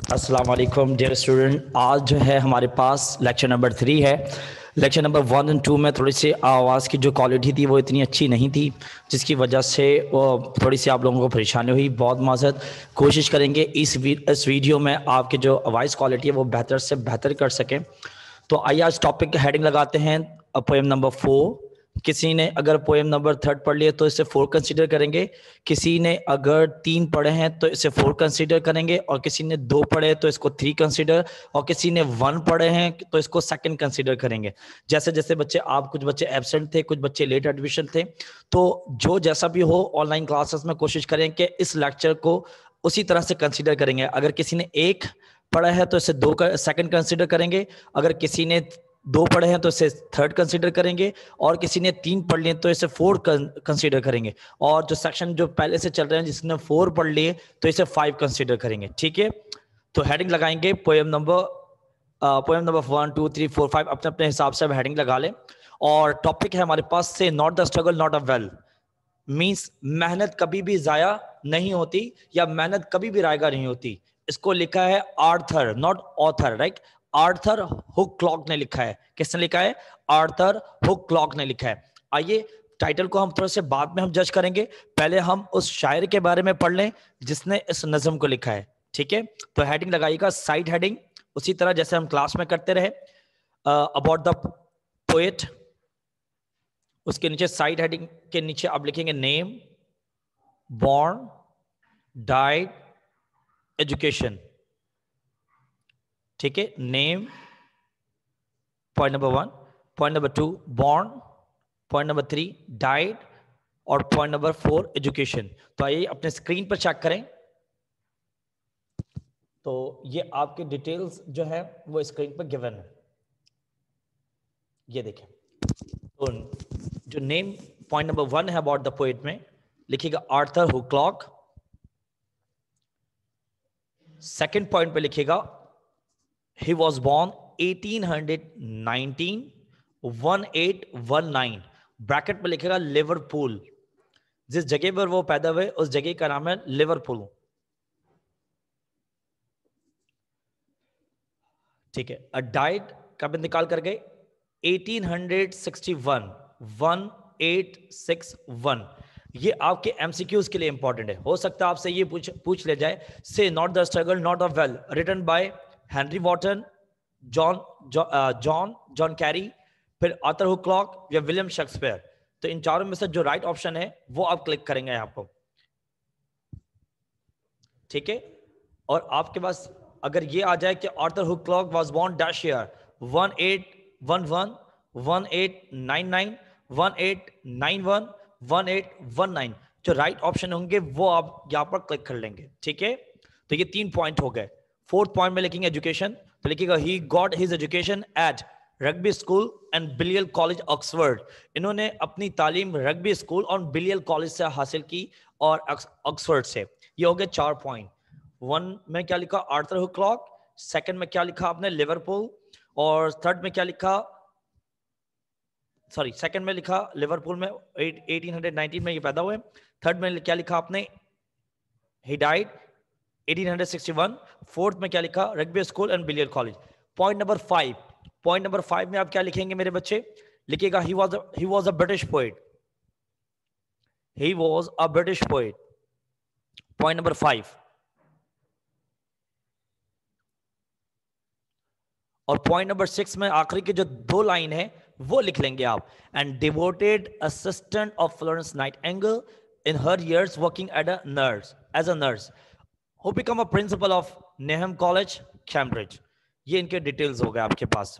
अस्सलाम वालेकुम dear student. आज जो है हमारे पास लेक्चर नंबर 3 है। लेक्चर नंबर 1 और 2 में थोड़ी सी आवाज़ की जो क्वालिटी थी वो इतनी अच्छी नहीं थी, जिसकी वजह से थोड़ी सी आप लोगों को परेशानी हुई। बहुत माज़रत। कोशिश करेंगे इस वीडियो में आपकी जो वॉइस क्वालिटी है वो बेहतर से बेहतर कर सकें। तो आइए आज टॉपिक की हेडिंग लगाते हैं। Poem number 4। किसी ने अगर पोएम नंबर 3 पढ़ लिए तो इसे 4 कंसीडर करेंगे। किसी ने अगर 3 पढ़े हैं तो इसे 4 कंसीडर करेंगे, और किसी ने 2 पढ़े तो इसको 3 कंसीडर, और किसी ने 1 पढ़े हैं तो इसको 2 कंसीडर करेंगे। जैसे जैसे बच्चे, आप कुछ बच्चे एब्सेंट थे, कुछ बच्चे लेट एडमिशन थे, तो जो जैसा भी हो ऑनलाइन क्लासेस में कोशिश करें कि इस लेक्चर को उसी तरह से कंसीडर करेंगे। अगर किसी ने 1 पढ़ा है तो इसे 2 का 2 कंसीडर करेंगे। अगर किसी ने 2 पढ़े हैं तो इसे 3 कंसीडर करेंगे, और किसी ने 3 पढ़ लिए तो इसे 4 कंसीडर करेंगे। और जो सेक्शन जो पहले से चल रहे हैं जिसने 4 पढ़ लिए तो इसे 5 कंसीडर करेंगे। ठीक है, तो हेडिंग लगाएंगे पोएम नंबर 1 2 3 4 5 अपने अपने हिसाब से हेडिंग लगा लें। और टॉपिक है हमारे पास से not the struggle not a well. Means मेहनत कभी भी जाया नहीं होती, या मेहनत कभी भी रायगा नहीं होती। इसको लिखा है Arthur, not author, right. Arthur Hugh clock ने लिखा है। किसने लिखा है? आर्थर हुक क्लॉक ने लिखा है। आइए, टाइटल को हम थोड़ा से बाद में हम जज करेंगे, पहले हम उस शायर के बारे में पढ़ लें जिसने इस नज्म को लिखा है। ठीक है, तो हेडिंग लगाइएगा साइड हेडिंग, उसी तरह जैसे हम क्लास में करते रहे। अबाउट द पोएट, उसके नीचे साइड हेडिंग के नीचे आप लिखेंगे नेम, बॉर्न, डाइड, एजुकेशन। ठीक है, name point number 1, point number 2 born, point number 3 died, और पॉइंट नंबर 4 एजुकेशन। तो आइए अपने स्क्रीन पर चेक करें। तो ये आपके डिटेल्स जो है वो स्क्रीन पर गिवन है, ये देखें। तो जो नेम पॉइंट नंबर 1 है अबाउट द पोएट में लिखिएगा Arthur Hugh clock. Second point पे लिखिएगा ही वॉज बॉर्न 1819 1819। ब्रैकेट में लिखेगा लिवरपूल। जिस जगह पर वो पैदा हुए उस जगह का नाम है लिवरपूल। ठीक है, अ डाइड कब निकाल कर गए? 1861 1861। ये आपके एमसीक्यूज के लिए इंपॉर्टेंट है। हो सकता है आपसे ये पूछ ले जाए, say not the struggle not a vail written by Henry Wotton, John Carey, फिर आर्थर हुक क्लॉक या विलियम शेक्सपियर। तो इन चारों में से जो राइट ऑप्शन है वो आप क्लिक करेंगे यहाँ पर। ठीक है, और आपके पास अगर ये आ जाए कि Arthur Hugh Clough was born dash year 1811 1899 1891 1819, जो राइट ऑप्शन होंगे वो आप यहां पर क्लिक कर लेंगे। ठीक है, तो ये 3 पॉइंट हो गए। 4th पॉइंट में लिखेंगे एजुकेशन, तो लिखिएगा he got his education at Rugby school and Balliol college Oxford. इन्होंने अपनी तालीम रग्बी स्कूल और बिलियल कॉलेज से हासिल की, और ऑक्सफोर्ड से। ये हो गए 4 पॉइंट। 1 में क्या लिखा? Arthur Hugh clock. सेकंड में क्या लिखा आपने? लिवरपूल। और थर्ड में क्या लिखा? सॉरी, सेकंड में लिखा लिवरपूल में 1819 में ये पैदा हुए। थर्ड में क्या लिखा आपने? He died 1861। फोर्थ में क्या लिखा? Rugby school and billiard college. Point number 5, point number 5 में आप क्या लिखेंगे मेरे बच्चे? लिखिएगा he was a British poet. He was a British poet. Point number 5। और पॉइंट नंबर 6 में आखिरी की जो 2 लाइन है वो लिख लेंगे आप। And devoted assistant of Florence Nightingale in her years working as a nurse who become a principal of Newnham college Cambridge. ये इनके डिटेल्स हो गए आपके पास।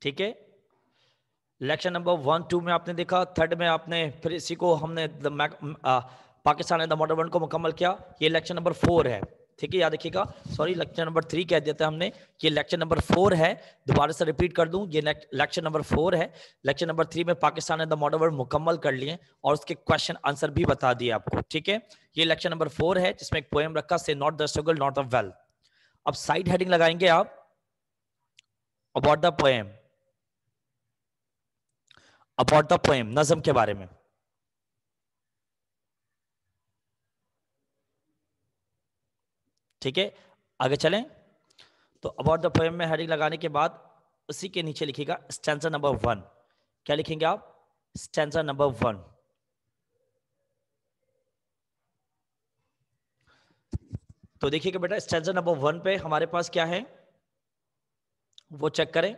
ठीक है, लेक्चर नंबर 1 2 में आपने देखा, थर्ड में आपने फिर इसी को हमने Pakistan and the modern world को मुकम्मल किया। ये लेक्चर नंबर 4 है। ठीक है, याद रखिएगा। सॉरी, लेक्चर नंबर 3 कह देते हैं हमने, ये लेक्चर नंबर 4 है। दोबारा से रिपीट कर दूं, ये लेक्चर नंबर 4 है। लेक्चर नंबर 3 में Pakistan and the modern world मुकम्मल कर लिए और उसके क्वेश्चन आंसर भी बता दिए आपको। ठीक है, ये लेक्चर नंबर 4 है जिसमें एक पोएम रखा, से not the struggle not the well. अब साइड हेडिंग लगाएंगे आप about the poem. About the poem, नज्म के बारे में। ठीक है, आगे चलें। तो अबाउट द पोएम में हेडिंग लगाने के बाद उसी के नीचे लिखिएगा स्टैंजा नंबर 1। क्या लिखेंगे आप? Stanza number 1। तो देखिएगा बेटा, स्टैंजा नंबर 1 पे हमारे पास क्या है वो चेक करें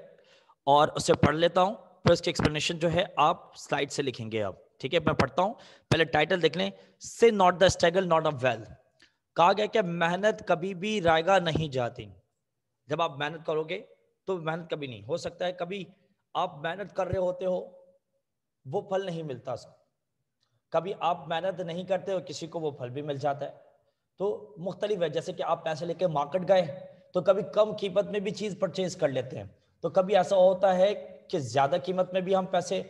और उसे पढ़ लेता हूं, फिर उसकी एक्सप्लेनेशन जो है आप स्लाइड से लिखेंगे आप। ठीक है, मैं पढ़ता हूं। पहले टाइटल देख लें, से not the struggle not a well. कहा गया कि मेहनत कभी भी रायगा नहीं जाती। जब आप मेहनत करोगे तो मेहनत कभी नहीं हो सकता है, कभी आप मेहनत कर रहे होते हो वो फल नहीं मिलता उसका, कभी आप मेहनत नहीं करते हो किसी को वो फल भी मिल जाता है। तो मुख्तलिफ है, जैसे कि आप पैसे लेके मार्केट गए तो कभी कम कीमत में भी चीज़ परचेज कर लेते हैं, तो कभी ऐसा होता है कि ज़्यादा कीमत में भी हम पैसे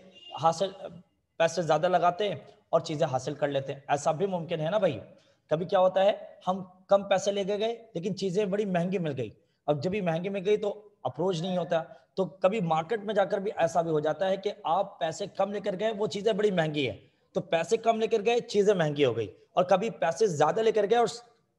ज़्यादा लगाते हैं और चीज़ें हासिल कर लेते हैं। ऐसा भी मुमकिन है ना भाई। कभी क्या होता है, हम कम पैसे लेके गए लेकिन चीज़ें बड़ी महंगी मिल गई। अब जब भी महंगी मिल गई तो अप्रोच नहीं होता। तो कभी मार्केट में जाकर भी ऐसा भी हो जाता है कि आप पैसे कम लेकर गए, वो चीज़ें बड़ी महंगी है, तो पैसे कम लेकर गए, चीज़ें महंगी हो गई। और कभी पैसे ज़्यादा लेकर गए और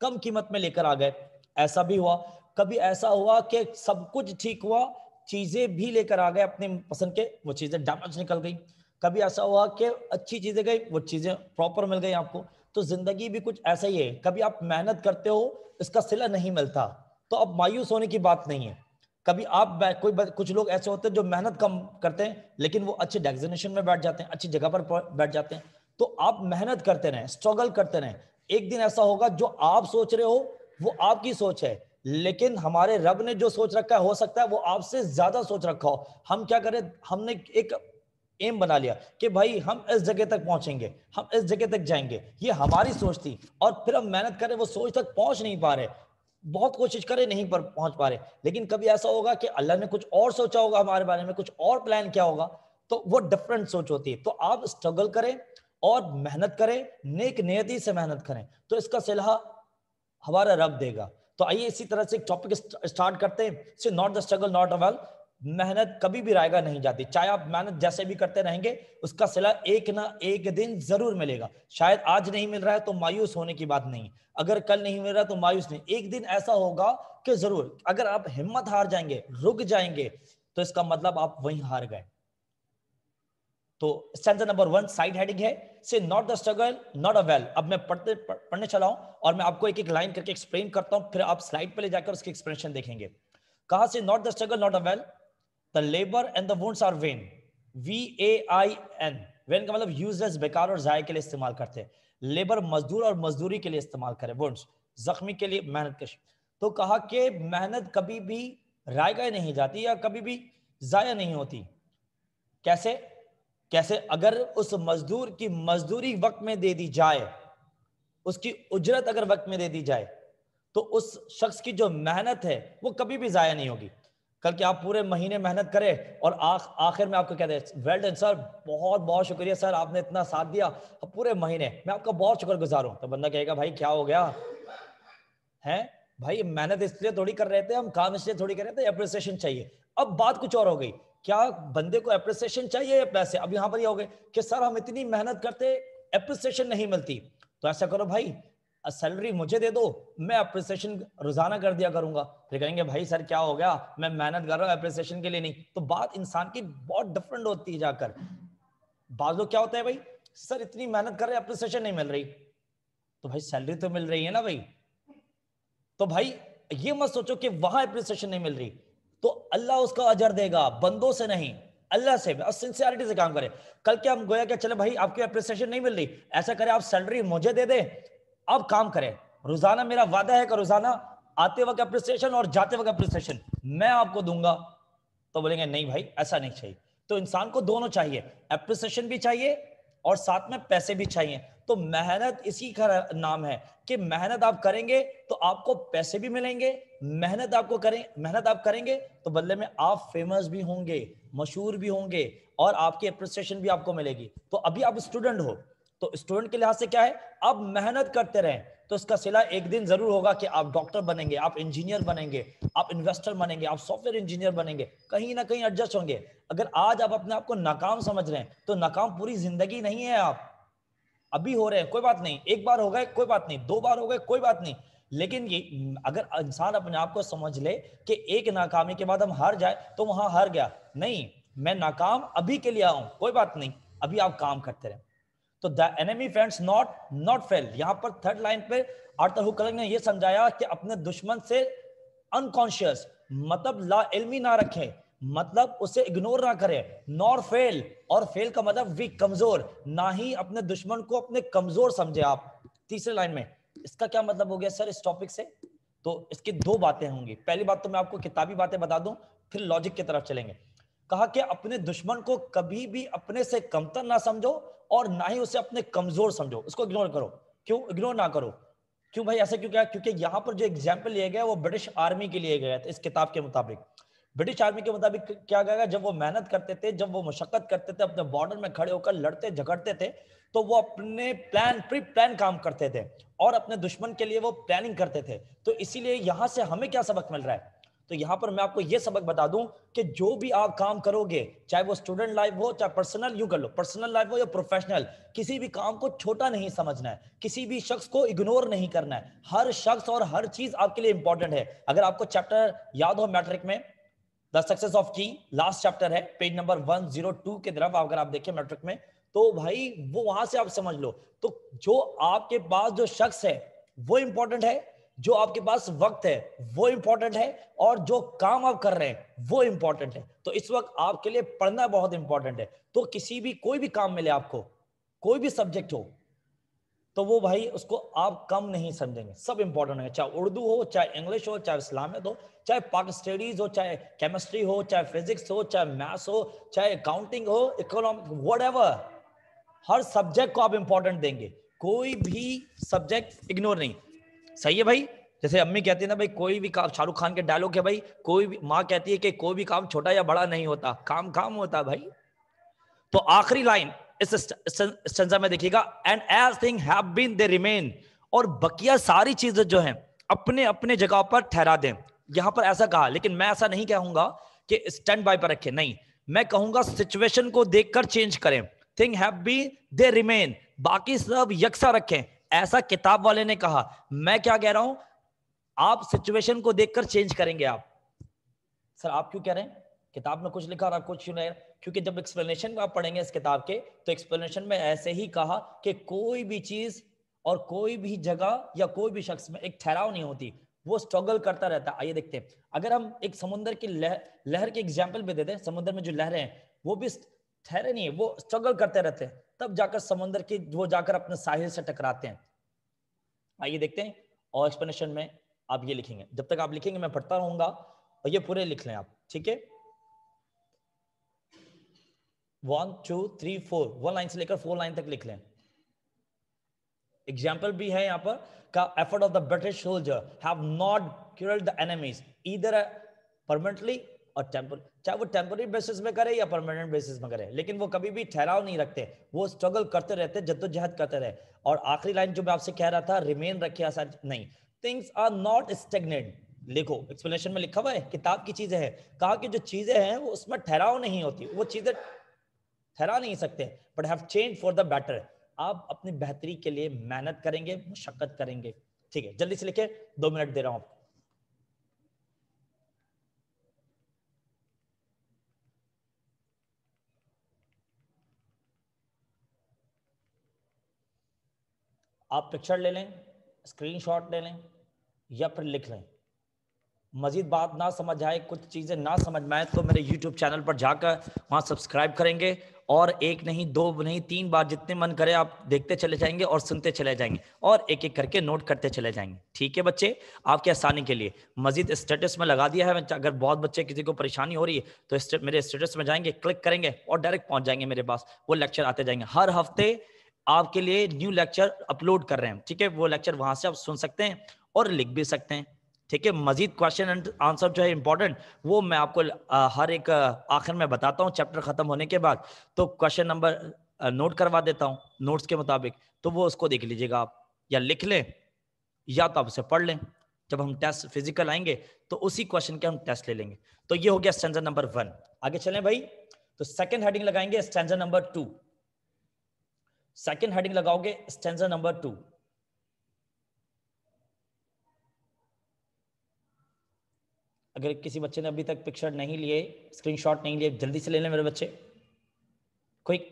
कम कीमत में लेकर आ गए, ऐसा भी हुआ। कभी ऐसा हुआ कि सब कुछ ठीक हुआ, चीज़ें भी लेकर आ गए अपनी पसंद के, वो चीज़ें डैमेज निकल गई। कभी ऐसा हुआ कि अच्छी चीज़ें गई, वो चीज़ें प्रॉपर मिल गई आपको। तो ज़िंदगी भी कुछ ऐसा ही है, कभी आप मेहनत करते हो, इसका सिला नहीं मिलता, तो अब मायूस होने की बात नहीं है। कभी आप कुछ लोग ऐसे होते हैं जो मेहनत कम करते हैं लेकिन वो अच्छे डेजिग्नेशन में बैठ जाते हैं, अच्छी जगह पर बैठ जाते हैं। तो आप मेहनत करते रहें, स्ट्रगल करते रहें, एक दिन ऐसा होगा जो आप सोच रहे हो वो आपकी सोच है, लेकिन हमारे रब ने जो सोच रखा है हो सकता है वो आपसे ज्यादा सोच रखा हो। हम क्या करें, हमने एक एम बना लिया कि भाई हम इस जगह तक पहुंचेंगे, हम इस जगह तक जाएंगे, ये हमारी सोच थी, और फिर हम मेहनत करें वो सोच तक पहुंच नहीं पा रहे, बहुत कोशिश करें नहीं पर पहुंच पा रहे। लेकिन कभी ऐसा होगा कि अल्लाह ने कुछ और सोचा होगा हमारे बारे में, कुछ और प्लान किया होगा, तो वो डिफरेंट सोच होती है। तो आप स्ट्रगल करें और मेहनत करें, नेक नियति से मेहनत करें, तो इसका सिला हमारा रब देगा। तो आइए इसी तरह से एक टॉपिक स्टार्ट करते हैं, से not the struggle not a well. मेहनत कभी भी रायगा नहीं जाती, चाहे आप मेहनत जैसे भी करते रहेंगे उसका सिला एक ना एक दिन जरूर मिलेगा। शायद आज नहीं मिल रहा है तो मायूस होने की बात नहीं, अगर कल नहीं मिल रहा तो मायूस नहीं, एक दिन ऐसा होगा कि जरूर। अगर आप हिम्मत हार जाएंगे, रुक जाएंगे, तो इसका मतलब आप वहीं हार गए। तो स्टैंजा नंबर 1 साइड हेडिंग है, से not the struggle not a well. अब मैं पढ़ने चला हूं और मैं आपको एक एक लाइन करके एक्सप्लेन करता हूं, फिर आप स्लाइड पे ले जाकर उसकी एक्सप्लेनेशन देखेंगे। कहा say not the struggle not a vail, the labour and the wounds are vain. VAIN, vain का मतलब यूजलेस, बेकार और जाय के लिए इस्तेमाल करते हैं। लेबर मजदूर और मजदूरी के लिए इस्तेमाल करें, वुंड्स जख्मी के लिए, मेहनत कश। तो कहा कि मेहनत कभी भी रायगा नहीं जाती या कभी भी जाया नहीं होती। कैसे? कैसे? अगर उस मजदूर की मजदूरी वक्त में दे दी जाए, उसकी उजरत अगर वक्त में दे दी जाए, तो उस शख्स की जो मेहनत है वो कभी भी जाया नहीं होगी। कल के आप पूरे महीने मेहनत करें और आखिर में आपको कहते हैं वेल डन सर, बहुत बहुत शुक्रिया सर, आपने इतना साथ दिया पूरे महीने, मैं आपका बहुत शुक्रगुजार हूं, तो बंदा कहेगा भाई क्या हो गया है भाई, मेहनत इसलिए थोड़ी कर रहे थे हम, काम इसलिए थोड़ी कर रहे थे, अप्रिसिएशन चाहिए। अब बात कुछ और हो गई, क्या बंदे को अप्रिसिएशन चाहिए या पैसे? अब यहां पर ये हो गए कि सर हम इतनी मेहनत करते, अप्रिसिएशन नहीं मिलती। तो ऐसा करो भाई, सैलरी मुझे दे दो, मैं अप्रिसिएशन रोजाना कर दिया करूंगा। फिर कहेंगे भाई सर क्या हो गया, मैं मेहनत कर रहा हूं अप्रिसिएशन के लिए नहीं। तो बात इंसान की बहुत डिफरेंट होती है जाकर। बात लोग क्या होता है भाई, सर इतनी मेहनत कर रहे अप्रिसिएशन नहीं मिल रही, तो भाई सैलरी तो मिल रही है ना भाई। तो भाई ये मत सोचो कि वहां अप्रिसिएशन नहीं मिल रही तो अल्लाह उसका अजर देगा, बंदों से नहीं, अल्लाह से। और सिंसियरिटी से काम करें। कल क्या हम गोया क्या चले भाई आपकी अप्रिसिएशन नहीं मिल रही, ऐसा करें आप सैलरी मुझे दे दे, अब काम करें, रोजाना मेरा वादा है कि रोजाना आते वक्त अप्रिसिएशन और जाते वक्त अप्रिसिएशन मैं आपको दूंगा। तो बोलेंगे नहीं भाई ऐसा नहीं चाहिए। तो इंसान को दोनों चाहिए, अप्रिसिएशन भी चाहिए और साथ में पैसे भी चाहिए। तो मेहनत इसी का नाम है कि मेहनत आप करेंगे तो आपको पैसे भी मिलेंगे, मेहनत आप करेंगे तो बदले में आप फेमस भी होंगे, मशहूर भी होंगे और आपकी अप्रिसिएशन भी आपको मिलेगी। तो अभी आप स्टूडेंट हो, तो स्टूडेंट के लिहाज से क्या है, आप मेहनत करते रहें, तो इसका सिला एक दिन जरूर होगा कि आप डॉक्टर बनेंगे, आप इंजीनियर बनेंगे, आप इन्वेस्टर बनेंगे, आप सॉफ्टवेयर इंजीनियर बनेंगे, कहीं ना कहीं एडजस्ट होंगे। अगर आज आप अपने आप को नाकाम समझ रहे हैं तो नाकाम पूरी जिंदगी नहीं है। आप अभी हो रहे हैं कोई बात नहीं, एक बार हो गए कोई बात नहीं, 2 बार हो गए कोई बात नहीं, लेकिन ये अगर इंसान अपने आप को समझ ले कि एक नाकामी के बाद हम हार जाए तो वहां हार गया नहीं, मैं नाकाम अभी के लिए आऊं, कोई बात नहीं, अभी आप काम करते रहे। तो the enemy friends not fail. यहां पर थर्ड लाइन पे आर्थर हुक ने यह समझाया कि अपने दुश्मन से अनकॉन्शियस मतलब ला इल्मी ना रखें, मतलब उसे इग्नोर ना करें, नॉर फेल, और फेल का मतलब वीक कमजोर, ना ही अपने दुश्मन को अपने कमजोर समझे आप। तीसरे लाइन में इसका क्या मतलब हो गया सर इस टॉपिक से? तो इसकी 2 बातें होंगी। पहली बात तो मैं आपको किताबी बातें बता दूं, फिर लॉजिक की तरफ चलेंगे। कहा कि अपने दुश्मन को कभी भी अपने से कमतर ना समझो और ना ही उसे अपने कमजोर समझो, उसको इग्नोर करो। क्यों इग्नोर ना करो? क्यों भाई ऐसा क्यों? क्या? क्योंकि यहां पर जो एग्जाम्पल लिया गया वो ब्रिटिश आर्मी के लिए गया था। इस किताब के मुताबिक ब्रिटिश आर्मी के मुताबिक क्या गया, जब वो मेहनत करते थे, जब वो मुशक्कत करते थे, अपने बॉर्डर में खड़े होकर लड़ते झगड़ते थे, तो वो अपने प्री प्लान काम करते थे और अपने दुश्मन के लिए वो प्लानिंग करते थे। तो इसीलिए यहां से हमें क्या सबक मिल रहा है? तो यहां पर मैं आपको यह सबक बता दूं कि जो भी आप काम करोगे, चाहे वो स्टूडेंट लाइफ हो, चाहे पर्सनल, यूं कर लो पर्सनल लाइफ हो या प्रोफेशनल, किसी भी काम को छोटा नहीं समझना है, किसी भी शख्स को इग्नोर नहीं करना है। हर शख्स और हर चीज आपके लिए इंपॉर्टेंट है। अगर आपको चैप्टर याद हो मैट्रिक में, द सक्सेस ऑफ की, लास्ट चैप्टर है, पेज नंबर 102 की तरफ अगर आप देखें मैट्रिक में, तो भाई वो वहां से आप समझ लो। तो जो आपके पास जो शख्स है वो इंपॉर्टेंट है, जो आपके पास वक्त है वो इंपॉर्टेंट है, और जो काम आप कर रहे हैं वो इंपॉर्टेंट है। तो इस वक्त आपके लिए पढ़ना बहुत इंपॉर्टेंट है। तो किसी भी कोई भी काम मिले आपको, कोई भी सब्जेक्ट हो, तो वो भाई उसको आप कम नहीं समझेंगे, सब इंपॉर्टेंट है। चाहे उर्दू हो, चाहे इंग्लिश हो, चाहे इस्लामियत हो, चाहे पाक स्टडीज हो, चाहे केमिस्ट्री हो, चाहे फिजिक्स हो, चाहे मैथ्स हो, चाहे अकाउंटिंग हो, इकोनॉमिक, व्हाटएवर, हर सब्जेक्ट को आप इंपॉर्टेंट देंगे, कोई भी सब्जेक्ट इग्नोर नहीं। सही है भाई? जैसे अम्मी कहती है ना भाई, कोई भी काम, शाहरुख खान के डायलॉग है भाई, कोई भी माँ कहती है कि कोई भी काम छोटा या बड़ा नहीं होता, काम काम होता भाई। तो आखिरी लाइन इस स्टेंजा में देखिएगा, and as thing have been they remain, और बकिया सारी चीजें जो हैं अपने अपने जगह पर ठहरा दें। यहां पर ऐसा कहा, लेकिन मैं ऐसा नहीं कहूंगा कि स्टैंड बाय पर रखें, नहीं, मैं कहूंगा सिचुएशन को देखकर चेंज करें। Thing have been they remain, बाकी सब यकसा रखें, ऐसा किताब वाले ने कहा। मैं क्या कह रहा हूं, आप सिचुएशन को देखकर चेंज करेंगे। आप सर आप क्यों कह रहे हैं किताब में कुछ लिखा और आप कुछ क्यों नहीं? क्योंकि जब एक्सप्लेनेशन आप पढ़ेंगे इस किताब के, तो एक्सप्लेनेशन में ऐसे ही कहा कि कोई भी चीज और कोई भी जगह या कोई भी शख्स में एक ठहराव नहीं होती, वो स्ट्रगल करता रहता है। आइए देखते हैं, अगर हम एक समुद्र की लहर की एग्जाम्पल भी दे दें, समुद्र में जो लहरें हैं वो भी ठहरे नहीं है, वो स्ट्रगल करते रहते हैं, तब जाकर समुद्र की वो जाकर अपने साहिल से टकराते हैं। आइए देखते हैं, और एक्सप्लेनेशन में आप ये लिखेंगे, जब तक आप लिखेंगे मैं पढ़ता रहूंगा, और ये पूरे लिख लें आप, ठीक है? 1 2 3 4, 1 लाइन से लेकर 4 लाइन तक लिख लें। एग्जाम्पल भी है यहाँ पर का, effort of the British soldier have not killed the enemies either permanently और टेम्पररी, चाहे वो टेम्पररी बेसिस में करे या परमानेंट बेसिस में करे, लेकिन वो कभी भी ठहराव नहीं रखते, वो स्ट्रगल करते रहते, जद्दोजहद करते रहे। और आखिरी लाइन जो मैं आपसे कह रहा था, रिमेन रखे ऐसा नहीं, थिंग्स आर नॉट स्टेगनेंट, लिखो एक्सप्लेनेशन में लिखा हुआ है, किताब की चीजें हैं, कहा कि जो चीजें हैं वो उसमें ठहराव नहीं होती, वो चीजें ठहरा नहीं सकते, but have change for the better, आप अपनी बेहतरी के लिए मेहनत करेंगे, मुशक्कत करेंगे। ठीक है, जल्दी से लिखे, 2 मिनट दे रहा हूं आपको। आप पिक्चर ले लें, स्क्रीनशॉट ले लें, या फिर लिख लें। मजीद बात ना समझ आए, कुछ चीज़ें ना समझ में आए, तो मेरे YouTube चैनल पर जाकर वहाँ सब्सक्राइब करेंगे, और एक नहीं, 2 नहीं, 3 बार जितने मन करे आप देखते चले जाएंगे और सुनते चले जाएंगे, और एक एक करके नोट करते चले जाएंगे। ठीक है बच्चे, आपके आसानी के लिए मजीद स्टेटस में लगा दिया है, अगर बहुत बच्चे किसी को परेशानी हो रही है तो मेरे स्टेटस में जाएंगे, क्लिक करेंगे और डायरेक्ट पहुंच जाएंगे मेरे पास, वो लेक्चर आते जाएंगे। हर हफ्ते आपके लिए न्यू लेक्चर अपलोड कर रहे हैं, ठीक है? वो लेक्चर वहां से आप सुन सकते हैं और लिख भी सकते हैं, ठीक है? मजीद क्वेश्चन एंड आंसर जो है इंपॉर्टेंट, वो मैं आपको हर एक आखिर में बताता हूँ चैप्टर खत्म होने के बाद। तो क्वेश्चन नंबर नोट करवा देता हूँ नोट्स के मुताबिक, तो वो उसको देख लीजिएगा आप, या लिख लें या तो आप उसे पढ़ लें, जब हम टेस्ट फिजिकल आएंगे तो उसी क्वेश्चन के हम टेस्ट ले लेंगे। तो ये हो गया स्टैंजा नंबर 1। आगे चलें भाई, तो सेकंड हेडिंग लगाएंगे स्टैंजा नंबर 2। सेकंड हेडिंग लगाओगे स्टैंजा नंबर 2। अगर किसी बच्चे ने अभी तक पिक्चर नहीं लिए, स्क्रीनशॉट नहीं लिए, जल्दी से ले लें मेरे बच्चे, क्विक।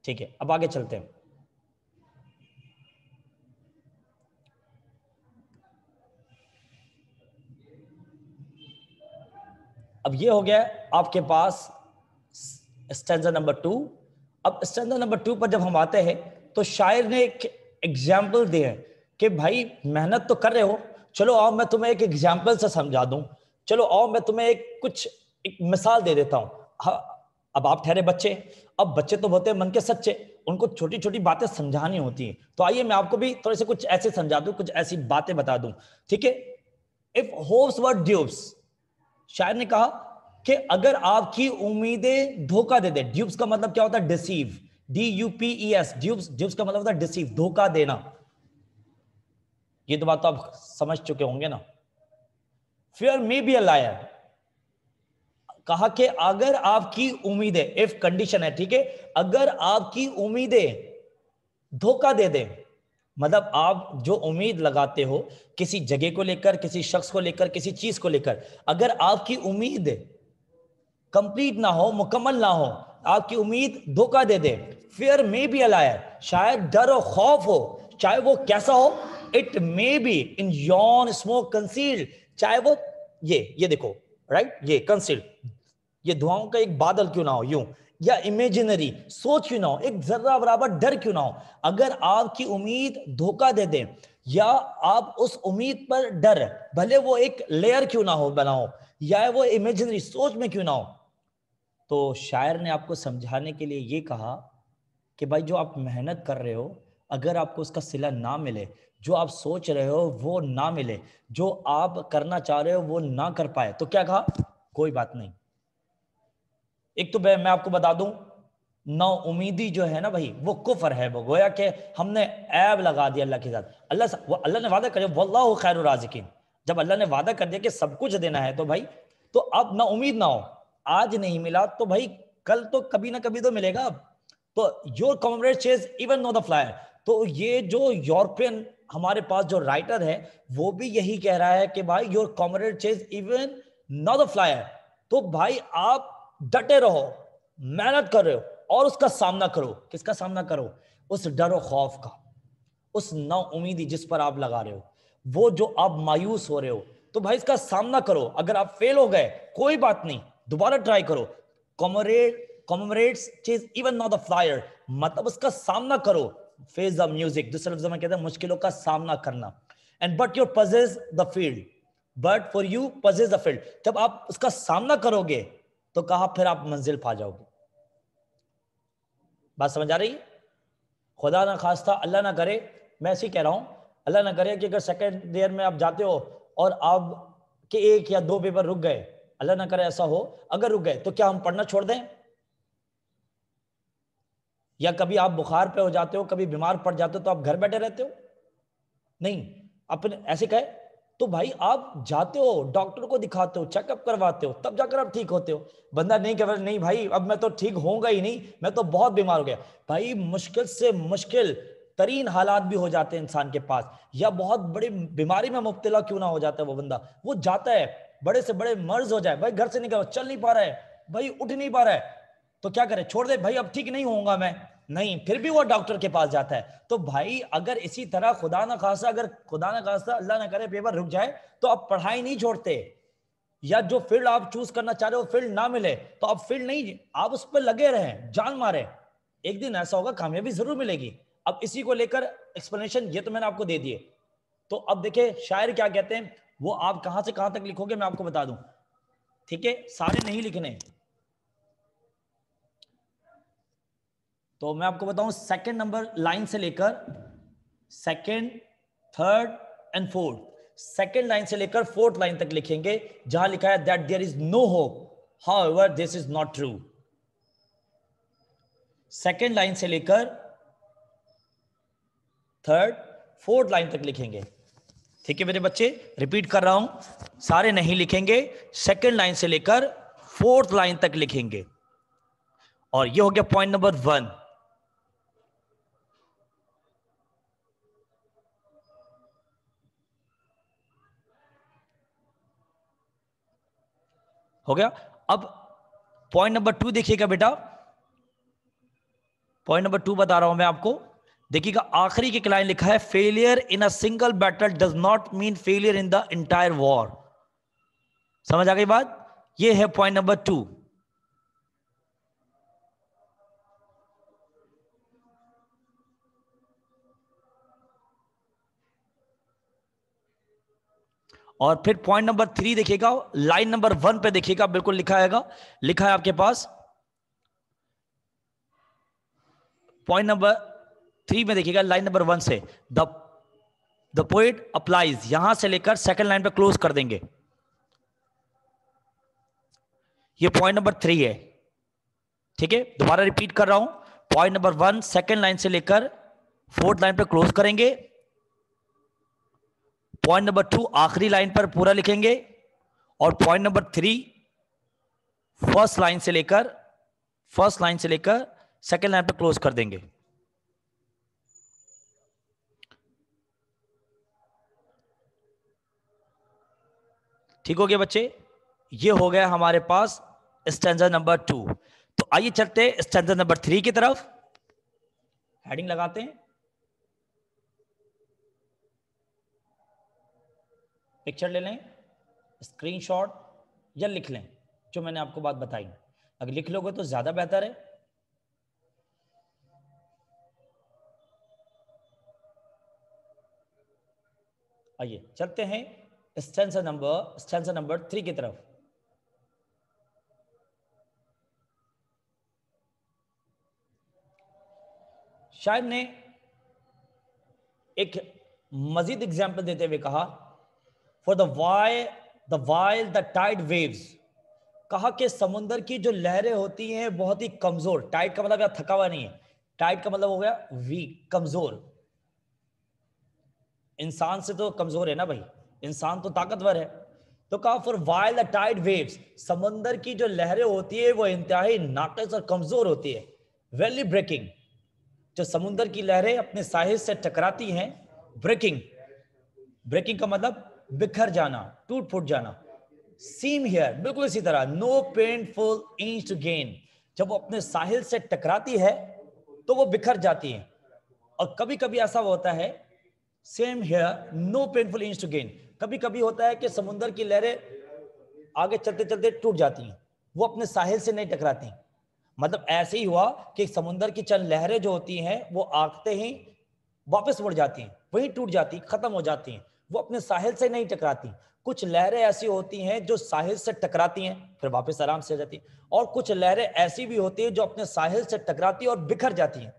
ठीक है, अब आगे चलते हैं। अब ये हो गया आपके पास स्टैंजा नंबर 2। अब स्टैंजा नंबर 2 पर जब हम आते हैं तो शायर ने एक एग्जाम्पल दिए हैं कि भाई मेहनत तो कर रहे हो, चलो आओ मैं तुम्हें एक एग्जाम्पल से समझा दूं, चलो आओ मैं तुम्हें एक मिसाल दे देता हूं। हाँ, अब आप ठहरे बच्चे, अब बच्चे तो होते हैं मन के सच्चे, उनको छोटी छोटी बातें समझानी होती हैं। तो आइए मैं आपको भी थोड़े से कुछ ऐसे समझा दूं, कुछ ऐसी बातें बता दूं, ठीक है। इफ होप्स वर ड्यूब्स, शायर ने कहा कि अगर आपकी उम्मीदें धोखा दे दे, ड्यूब्स का मतलब क्या होता है? डिसीव, DUPES, ड्यूब्स, ड्यूब्स का मतलब होता है डिसीव, धोखा देना। ये तो बात तो आप समझ चुके होंगे ना। Fear may be a lawyer, कहा कि अगर आपकी उम्मीदें, इफ कंडीशन है, ठीक है, अगर आपकी उम्मीदें धोखा दे दे, मतलब आप जो उम्मीद लगाते हो किसी जगह को लेकर, किसी शख्स को लेकर, किसी चीज को लेकर, अगर आपकी उम्मीद कंप्लीट ना हो, मुकम्मल ना हो, आपकी उम्मीद धोखा दे दे, fear may be a liar, शायद डर और खौफ हो, चाहे वो कैसा हो, it may be in yon smoke concealed, चाहे वो ये देखो, राइट, ये कंसील्ड, ये धुआं का एक बादल क्यों ना हो यूं, या इमेजिनरी सोच क्यों ना हो, एक जर्रा बराबर डर क्यों ना हो, अगर आपकी उम्मीद धोखा दे दे, या आप उस उम्मीद पर डर, भले वो एक लेयर क्यों ना हो बना हो, या वो इमेजिनरी सोच में क्यों ना हो, तो शायर ने आपको समझाने के लिए ये कहा कि भाई जो आप मेहनत कर रहे हो, अगर आपको उसका सिला ना मिले, जो आप सोच रहे हो वो ना मिले, जो आप करना चाह रहे हो वो ना कर पाए, तो क्या कहा? कोई बात नहीं। एक तो मैं आपको बता दूं, ना उम्मीदी जो है ना भाई, वो कुफर है, वो गोया कि हमने ऐब लगा दिया अल्लाह के साथ। अल्लाह ने वादा करे वल्लाहु खैरुर राज़िकीन, जब अल्लाह ने वादा कर दिया कि सब कुछ देना है तो भाई, तो अब ना उम्मीद ना हो, आज नहीं मिला तो भाई कल तो कभी ना कभी तो मिलेगा। अब तो your comrade chase even know the flyer, तो ये जो यूरोपियन हमारे पास जो राइटर है वो भी यही कह रहा है कि भाई your comrade chase even know the flyer, तो भाई आप डटे रहो, मेहनत कर रहे हो और उसका सामना करो। किसका सामना करो? उस डर और खौफ का, उस ना उम्मीदी जिस पर आप लगा रहे हो, वो जो आप मायूस हो रहे हो, तो भाई इसका सामना करो। अगर आप फेल हो गए कोई बात नहीं, दोबारा ट्राई करो। Comrades chase even not the flyer, मतलब उसका सामना करो। फेस द म्यूजिक, दूसरे लफ्ज़ों में कहते हैं मुश्किलों का सामना करना। And but your possess the field, but for you possess the field, जब आप उसका सामना करोगे तो कहा फिर आप मंजिल पा जाओगे। बात समझ आ रही है? खुदा ना खास्ता, अल्लाह ना करे, मैं ऐसे ही कह रहा हूं, अल्लाह ना करे कि अगर सेकेंड ईयर में आप जाते हो और आप के 1 या 2 पेपर रुक गए, अल्लाह ना करे ऐसा हो, अगर रुक गए तो क्या हम पढ़ना छोड़ दें? या कभी आप बुखार पे हो जाते हो, कभी बीमार पड़ जाते हो तो आप घर बैठे रहते हो? नहीं, अपने ऐसे कहे तो भाई आप जाते हो, डॉक्टर को दिखाते हो, चेकअप करवाते हो, तब जाकर आप ठीक होते हो। बंदा नहीं कह नहीं भाई अब मैं तो ठीक होऊंगा ही नहीं, मैं तो बहुत बीमार हो गया। भाई मुश्किल से मुश्किल तरीन हालात भी हो जाते हैं इंसान के पास, या बहुत बड़ी बीमारी में मुब्तला क्यों ना हो जाता है वो बंदा, वो जाता है, बड़े से बड़े मर्ज हो जाए, भाई घर से निकल, चल नहीं पा रहा है भाई, उठ नहीं पा रहा है, तो क्या करे? छोड़ दे भाई, अब ठीक नहीं होऊंगा मैं, नहीं, फिर भी वो डॉक्टर के पास जाता है। तो भाई अगर इसी तरह खुदा ना खास्ता, अगर खुदा ना खास्ता अल्लाह ना करे पेपर रुक जाए, तो आप पढ़ाई नहीं छोड़ते, या जो फील्ड आप चूज करना चाह रहे हो फील्ड ना मिले तो आप फील्ड नहीं, आप उस पर लगे रहें, जान मारे, एक दिन ऐसा होगा कामयाबी जरूर मिलेगी। अब इसी को लेकर एक्सप्लेनेशन ये तो मैंने आपको दे दिए। तो अब देखिए शायर क्या कहते हैं, वो आप कहां से कहां तक लिखोगे मैं आपको बता दूं, ठीक है, सारे नहीं लिखने। तो मैं आपको बताऊं, सेकंड नंबर लाइन से लेकर second, third and fourth, second line से लेकर फोर्थ लाइन तक लिखेंगे, जहां लिखा है that there is no hope, however this is not true. Second line से लेकर थर्ड फोर्थ लाइन तक लिखेंगे, ठीक है मेरे बच्चे, रिपीट कर रहा हूं, सारे नहीं लिखेंगे, सेकंड लाइन से लेकर फोर्थ लाइन तक लिखेंगे। और ये हो गया पॉइंट नंबर 1। हो गया। अब पॉइंट नंबर 2 देखिएगा बेटा, पॉइंट नंबर 2 बता रहा हूं मैं आपको। देखिएगा आखिरी की लाइन लिखा है, failure in a single battle does not mean failure in the entire war. समझ आ गई बात? ये है पॉइंट नंबर 2। और फिर पॉइंट नंबर 3 देखिएगा, लाइन नंबर 1 पे देखिएगा, बिल्कुल लिखा है, लिखा है आपके पास। पॉइंट नंबर 3 में देखिएगा लाइन नंबर 1 से, द पोएट अप्लाइज, यहां से लेकर सेकंड लाइन पे क्लोज कर देंगे। ये पॉइंट नंबर 3 है। ठीक है, दोबारा रिपीट कर रहा हूं, पॉइंट नंबर 1 सेकंड लाइन से लेकर फोर्थ लाइन पे क्लोज करेंगे। पॉइंट नंबर 2 आखिरी लाइन पर पूरा लिखेंगे। और पॉइंट नंबर 3 फर्स्ट लाइन से लेकर सेकंड लाइन पे क्लोज कर देंगे। ठीक हो गया बच्चे? ये हो गया हमारे पास स्टैंजा नंबर 2। तो आइए चलते हैं स्टैंजा नंबर 3 की तरफ। हेडिंग लगाते हैं, पिक्चर ले लें, स्क्रीनशॉट या लिख लें जो मैंने आपको बात बताई। अगर लिख लोगे तो ज्यादा बेहतर है। आइए चलते हैं स्टैंजा नंबर 3 की तरफ। शायद ने एक मजीद एग्जाम्पल देते हुए कहा, for the while the tide waves, कहा कि समुद्र की जो लहरें होती हैं बहुत ही कमजोर। टाइड का मतलब या थका हुआ नहीं है, टाइड का मतलब हो गया वीक, कमजोर। इंसान से तो कमजोर है ना भाई, इंसान तो ताकतवर है। तो कहा for while the tide waves, समुद्र की जो लहरें होती है वो इंतहाई नाकस और कमजोर होती है। वेली ब्रेकिंग, जो समुद्र की लहरें अपने साहिल से टकराती हैं, ब्रेकिंग, ब्रेकिंग का मतलब बिखर जाना, टूट फूट जाना। सीम हियर, बिल्कुल इसी तरह, no painful inch to gain, जब वो अपने साहिल से टकराती है तो वो बिखर जाती है। और कभी कभी ऐसा होता है, same here, no painful inch to gain, कभी कभी होता है कि समुद्र की लहरें आगे चलते चलते टूट जाती हैं, वो अपने साहिल से नहीं टकराती। मतलब ऐसे ही हुआ कि समुद्र की चंद लहरें जो होती हैं वो आगते ही वापस मुड़ जाती हैं, वहीं टूट जाती, खत्म हो जाती हैं, वो अपने साहिल से नहीं टकराती। कुछ लहरें ऐसी होती हैं जो साहिल से टकराती हैं फिर वापस आराम से आ जाती हैं, और कुछ लहरें ऐसी भी होती हैं जो अपने साहिल से टकराती और बिखर जाती हैं।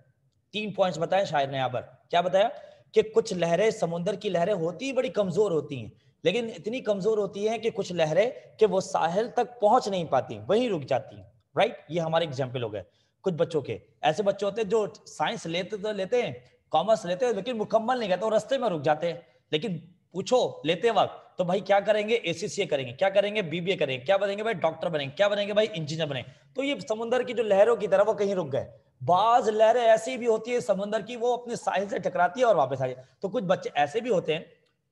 3 पॉइंट्स बताए शायर ने यहाँ पर। क्या बताया? कि कुछ लहरें, समुद्र की लहरें होती बड़ी कमजोर होती हैं, लेकिन इतनी कमजोर होती हैं कि कुछ लहरें कि वो साहिल तक पहुंच नहीं पाती, वहीं रुक जाती हैं। राइट, ये हमारे एग्जाम्पल हो गए। कुछ बच्चों के ऐसे बच्चे होते हैं जो साइंस लेते तो लेते हैं, कॉमर्स लेते हैं, लेकिन मुकम्मल नहीं करते, रास्ते में रुक जाते हैं। लेकिन पूछो लेते वक्त तो भाई क्या करेंगे, एसीसीए करेंगे, क्या करेंगे, बीबीए करेंगे, क्या बनेंगे भाई, डॉक्टर बनेंगे, क्या बनेंगे भाई, इंजीनियर बनेंगे। तो ये समुद्र की जो लहरों की तरह वो कहीं रुक गए। बाज लहरें ऐसी भी होती है समुद्र की, वो अपने साहिल से टकराती है और वापस आ जाए। तो कुछ बच्चे ऐसे भी होते हैं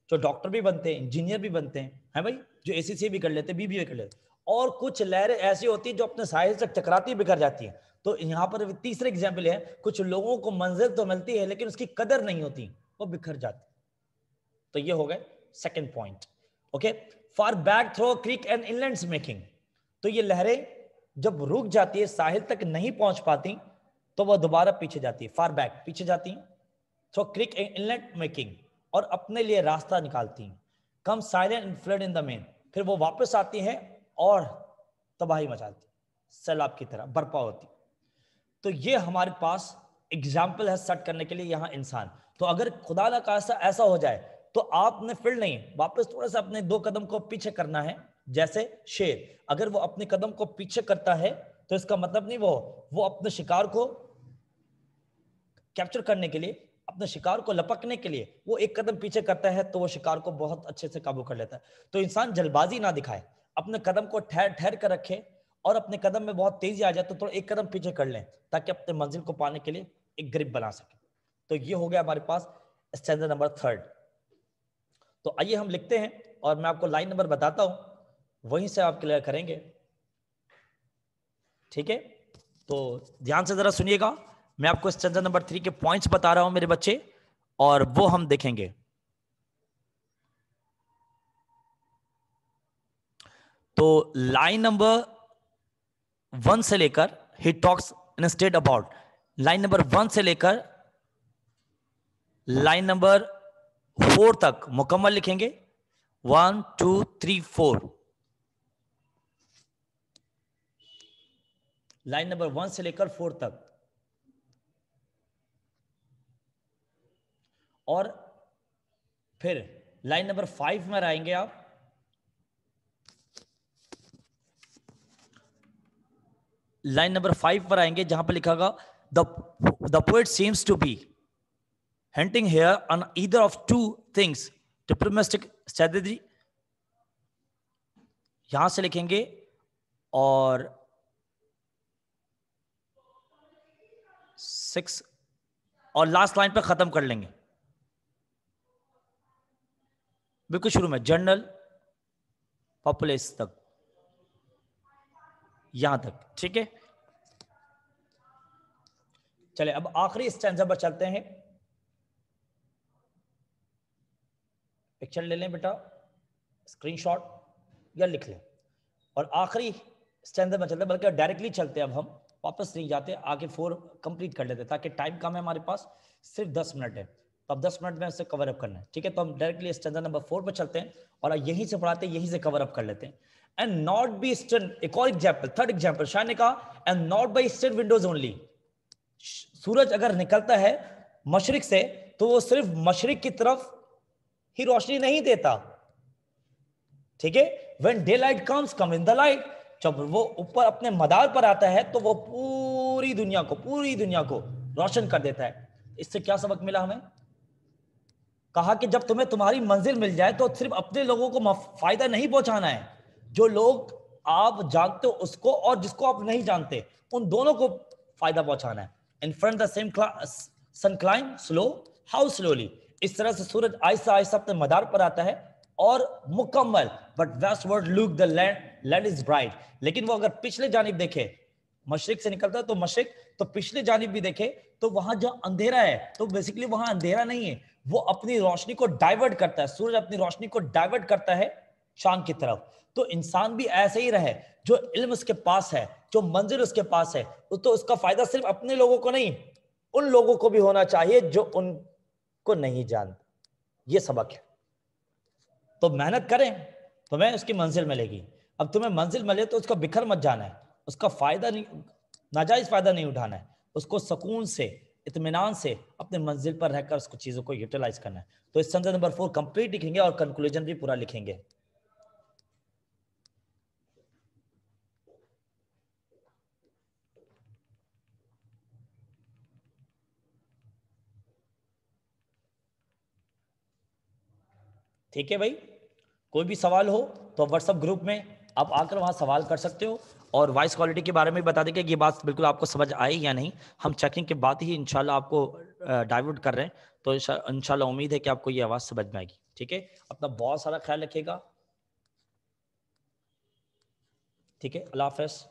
जो डॉक्टर भी बनते हैं, इंजीनियर भी बनते हैं, है भाई, जो एसीसीए भी कर लेते हैं, बीबीए कर लेते हैं। और कुछ लहरें ऐसी होती हैं जो अपने साहिल से टकराती बिखर जाती हैं। तो यहाँ पर तीसरे एग्जाम्पल है, कुछ लोगों को मंजिल तो मिलती है लेकिन उसकी कदर नहीं होती, वो बिखर जाती। तो ये हो गए second point. Okay, for back through creek and inlands making, तो ये लहरें जब रुक जाती है, साहिल तक नहीं पहुंच पाती, तो वह दोबारा पीछे जाती है, फार बैक, पीछे जाती हैं, through creek and inlet making, और अपने लिए रास्ता निकालती हैं। Come silent and flood in the main, फिर वो वापस आती हैं और तबाही मचाती, सैलाब की तरह बर्पा होती। तो ये हमारे पास एग्जाम्पल है सेट करने के लिए यहाँ इंसान। तो अगर खुदा ना खास्ता ऐसा हो जाए तो आपने फिर नहीं, वापस थोड़ा सा अपने 2 कदम को पीछे करना है। जैसे शेर, अगर वो अपने कदम को पीछे करता है तो इसका मतलब नहीं वो अपने शिकार को कैप्चर करने के लिए अपने शिकार को लपकने के लिए वो एक कदम पीछे करता है तो वो शिकार को बहुत अच्छे से काबू कर लेता है। तो इंसान जल्दबाजी ना दिखाए, अपने कदम को ठहर ठहर कर रखे, और अपने कदम में बहुत तेजी आ जाए तो थोड़ा एक कदम पीछे कर लें ताकि अपने मंजिल को पाने के लिए एक ग्रिप बना सके। तो ये हो गया हमारे पास स्टैंजा नंबर 3। तो आइए हम लिखते हैं और मैं आपको लाइन नंबर बताता हूं, वहीं से आप क्लियर करेंगे। ठीक है, तो ध्यान से जरा सुनिएगा, मैं आपको स्टैंजा नंबर 3 के पॉइंट्स बता रहा हूं मेरे बच्चे, और वो हम देखेंगे। तो लाइन नंबर 1 से लेकर he talks instead about, line number 1 से लेकर लाइन नंबर 4 तक मुकम्मल लिखेंगे। 1 2 3 4, लाइन नंबर 1 से लेकर 4 तक। और फिर लाइन नंबर 5 में आएंगे आप, लाइन नंबर 5 पर आएंगे जहां पर लिखा होगा the poet seems to be hinting here on either of two things, diplomatic strategy, यहां से लिखेंगे और 6 और लास्ट लाइन पे खत्म कर लेंगे, बिल्कुल शुरू में जनरल पॉपुलेस तक, यहां तक। ठीक है, चले अब आखिरी स्टैंजा पर चलते हैं। पिक्चर ले लें बेटा, स्क्रीनशॉट या लिख लें, और आखिरी स्टैंजा में चलते हैं, बल्कि डायरेक्टली चलते हैं। अब हम वापस नहीं जाते, आगे 4 कंप्लीट कर लेते हैं ताकि टाइम कम है हमारे पास, सिर्फ 10 मिनट है, तो अब 10 मिनट में इसे कवर अप करना है। ठीक है, तो हम डायरेक्टली स्टैंजा नंबर 4 पर चलते हैं और यहीं से पढ़ाते हैं, यहीं से कवर अप कर लेते हैं। एंड नॉट बी ईस्टर्न, एक और एग्जाम्पल, थर्ड एग्जाम्पल, शाह ने कहा and not by eastern windows only, सूरज अगर निकलता है मशरिक से तो वो सिर्फ मशरिक की तरफ ही रोशनी नहीं देता। ठीक है, when day light comes come in the light, जब वो ऊपर अपने मदार पर आता है तो वो पूरी दुनिया को रोशन कर देता है। इससे क्या सबक मिला हमें? कहा कि जब तुम्हें तुम्हारी मंजिल मिल जाए तो सिर्फ अपने लोगों को फायदा नहीं पहुंचाना है, जो लोग आप जानते हो उसको और जिसको आप नहीं जानते उन दोनों को फायदा पहुंचाना है। In front the same sun climb slow, how slowly, इस तरह से सूरज आहिस्ता आहिस्ता अपने मदार पर आता है और मुकम्मल, but westward look the land is bright, लेकिन वो अगर पिछले जानिब देखे, मशरिक से निकलता है तो मशरिक, तो पिछले जानिब भी देखे तो वहां जो अंधेरा है, तो बेसिकली वहां अंधेरा नहीं है, वो अपनी रोशनी को डाइवर्ट करता है, सूरज अपनी रोशनी को डाइवर्ट करता है चांद की तरफ। तो इंसान भी ऐसे ही रहे, जो इल्म उसके पास है, जो मंजिल उसके पास है, तो उसका फायदा सिर्फ अपने लोगों को नहीं, उन लोगों को भी होना चाहिए जो उनको नहीं जानते। ये सबक है। तो मेहनत करें तो मैं उसकी मंजिल मिलेगी। अब तुम्हें मंजिल मिले तो उसका बिखर मत जाना है, उसका फायदा नहीं, नाजायज फायदा नहीं उठाना है, उसको सुकून से, इत्मीनान से अपने मंजिल पर रहकर उसको चीजों को यूटिलाइज करना है। तो इस स्टैंजा नंबर 4 कंप्लीट लिखेंगे और कंक्लूजन भी पूरा लिखेंगे। ठीक है भाई, कोई भी सवाल हो तो व्हाट्सएप ग्रुप में आप आकर वहां सवाल कर सकते हो, और वॉइस क्वालिटी के बारे में बता दें कि ये बात बिल्कुल आपको समझ आई या नहीं। हम चेकिंग के बाद ही इंशाल्लाह आपको डाइवर्ट कर रहे हैं, तो इंशाल्लाह उम्मीद है कि आपको ये आवाज़ समझ में आएगी। ठीक है, अपना बहुत सारा ख्याल रखिएगा। ठीक है, अल्लाह हाफ़िज़।